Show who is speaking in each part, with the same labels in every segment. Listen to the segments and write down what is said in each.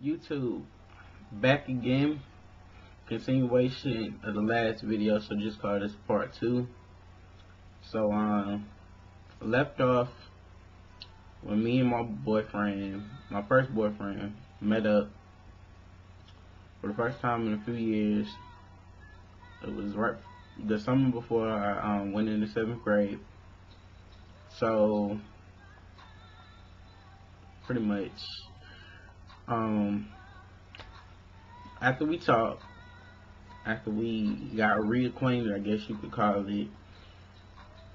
Speaker 1: YouTube, back again. Continuation of the last video, so just call this part 2. So left off when me and my boyfriend, my first boyfriend, met up for the first time in a few years. It was right the summer before I went into 7th grade. So pretty much after we talked, after we got reacquainted, I guess you could call it,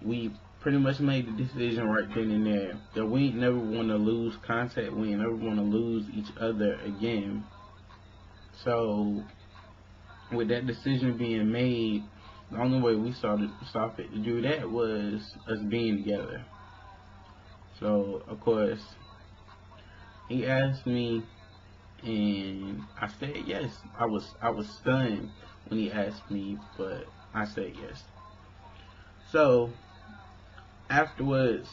Speaker 1: we pretty much made the decision right then and there that we never want to lose contact, we never want to lose each other again. So with that decision being made, the only way we saw fit to do that was us being together. So of course he asked me, and I said yes. I was stunned when he asked me, but I said yes. So afterwards,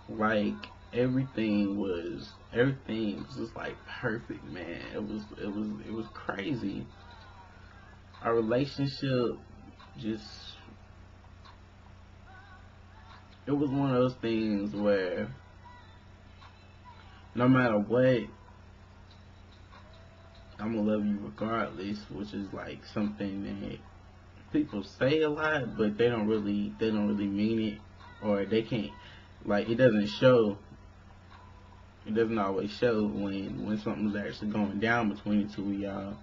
Speaker 1: like everything was just like perfect, man. It was crazy. Our relationship just, it was one of those things where no matter what, I'm gonna love you regardless, which is like something that people say a lot, but they don't really mean it, or they can't, like, it doesn't always show when something's actually going down between the two of y'all.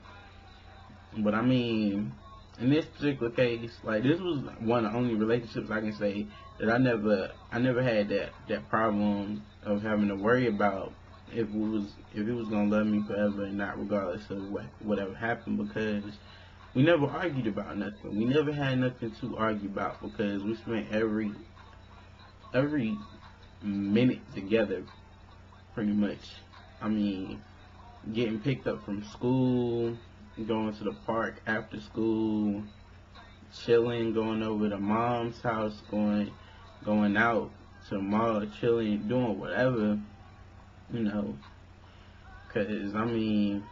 Speaker 1: But I mean, in this particular case, like, this was one of the only relationships I can say that I never had that problem of having to worry about if it was gonna love me forever and not, regardless of whatever happened, because we never argued about nothing. We never had nothing to argue about because we spent every minute together, pretty much. I mean, getting picked up from school, going to the park after school, chilling, going over to mom's house, going out to the mall, chilling, doing whatever, you know. Cause I mean,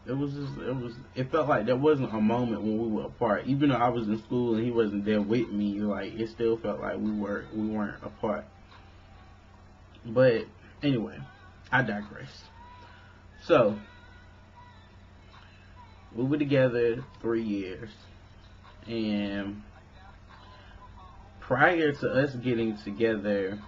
Speaker 1: it felt like there wasn't a moment when we were apart. Even though I was in school and he wasn't there with me, like, it still felt like we weren't apart. But anyway, I digress. So we were together 3 years, and prior to us getting together,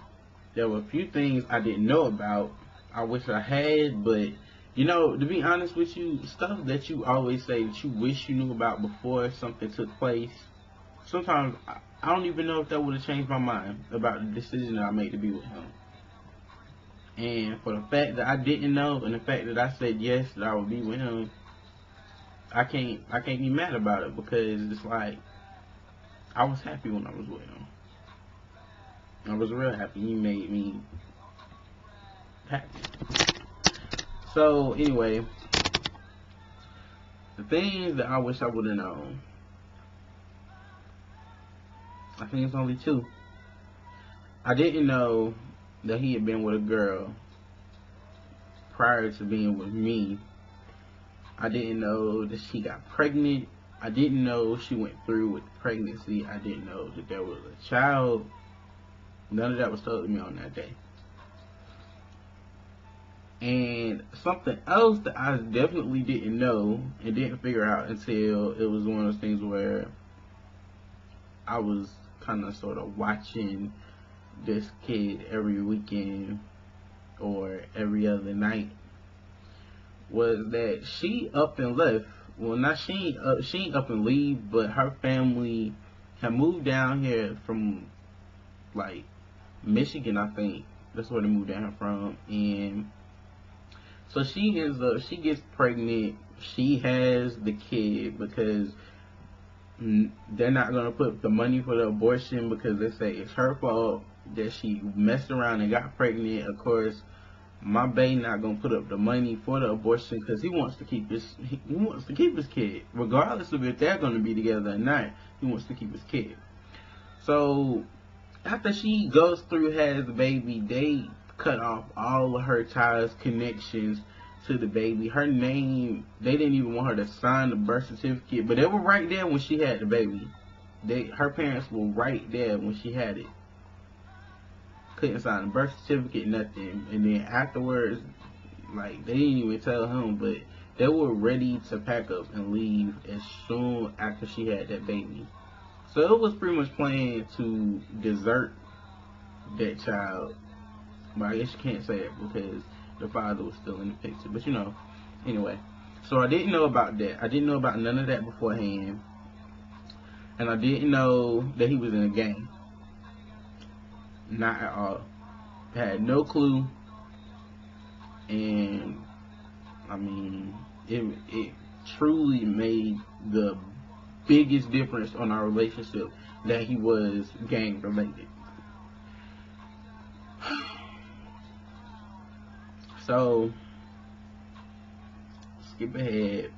Speaker 1: there were a few things I didn't know about. I wish I had, but you know, to be honest with you, stuff that you always say that you wish you knew about before something took place, sometimes I don't even know if that would have changed my mind about the decision that I made to be with him. And for the fact that I didn't know, and the fact that I said yes, that I would be with him, I can't be mad about it, because it's like, I was happy when I was with him. I was real happy. He made me happy. So anyway, the things that I wish I would have known, I think it's only 2. I didn't know that he had been with a girl prior to being with me. I didn't know that she got pregnant. I didn't know she went through with the pregnancy. I didn't know that there was a child. None of that was told to me on that day. And something else that I definitely didn't know and didn't figure out until it was one of those things where I was kind of sort of watching this kid every weekend or every other night, was that she up and left. Well, not she ain't up and leave, but her family had moved down here from, like, Michigan, I think. That's where they moved down here from. And so she gets pregnant. She has the kid because they're not gonna put the money for the abortion because they say it's her fault that she messed around and got pregnant. Of course, my bae not gonna put up the money for the abortion because he wants to keep his kid, regardless of if they're gonna be together or not. He wants to keep his kid. So after she goes through, has the baby, they cut off all of her ties, connections, to the baby. Her name, they didn't even want her to sign the birth certificate, but they were right there when she had the baby. Her parents were right there when she had it. Couldn't sign the birth certificate, nothing. And then afterwards, like, they didn't even tell him, but they were ready to pack up and leave as soon after she had that baby. So it was pretty much planned to desert that child. But I guess you can't say it because the father was still in the picture. But you know, anyway. So I didn't know about that. I didn't know about none of that beforehand. And I didn't know that he was in a gang. Not at all. I had no clue. And I mean, it truly made the biggest difference on our relationship that he was gang related. So, skip ahead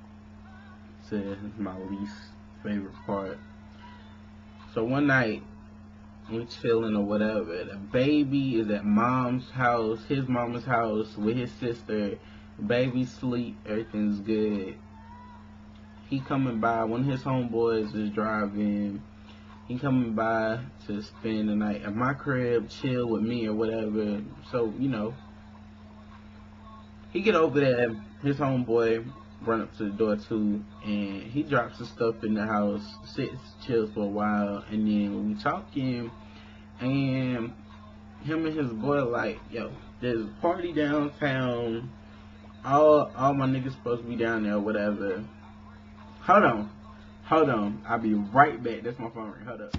Speaker 1: to my least favorite part. So one night, we chilling or whatever. The baby is at mom's house, his mama's house with his sister. Baby sleep, everything's good. He coming by, one of his homeboys is driving. He coming by to spend the night at my crib, chill with me or whatever. So, you know, he get over there, his homeboy run up to the door too, and he drops his stuff in the house, sits, chills for a while, and then we talking, and him and his boy like, yo, there's a party downtown, all my niggas supposed to be down there or whatever. Hold on, I'll be right back. That's my phone ring. Hold up.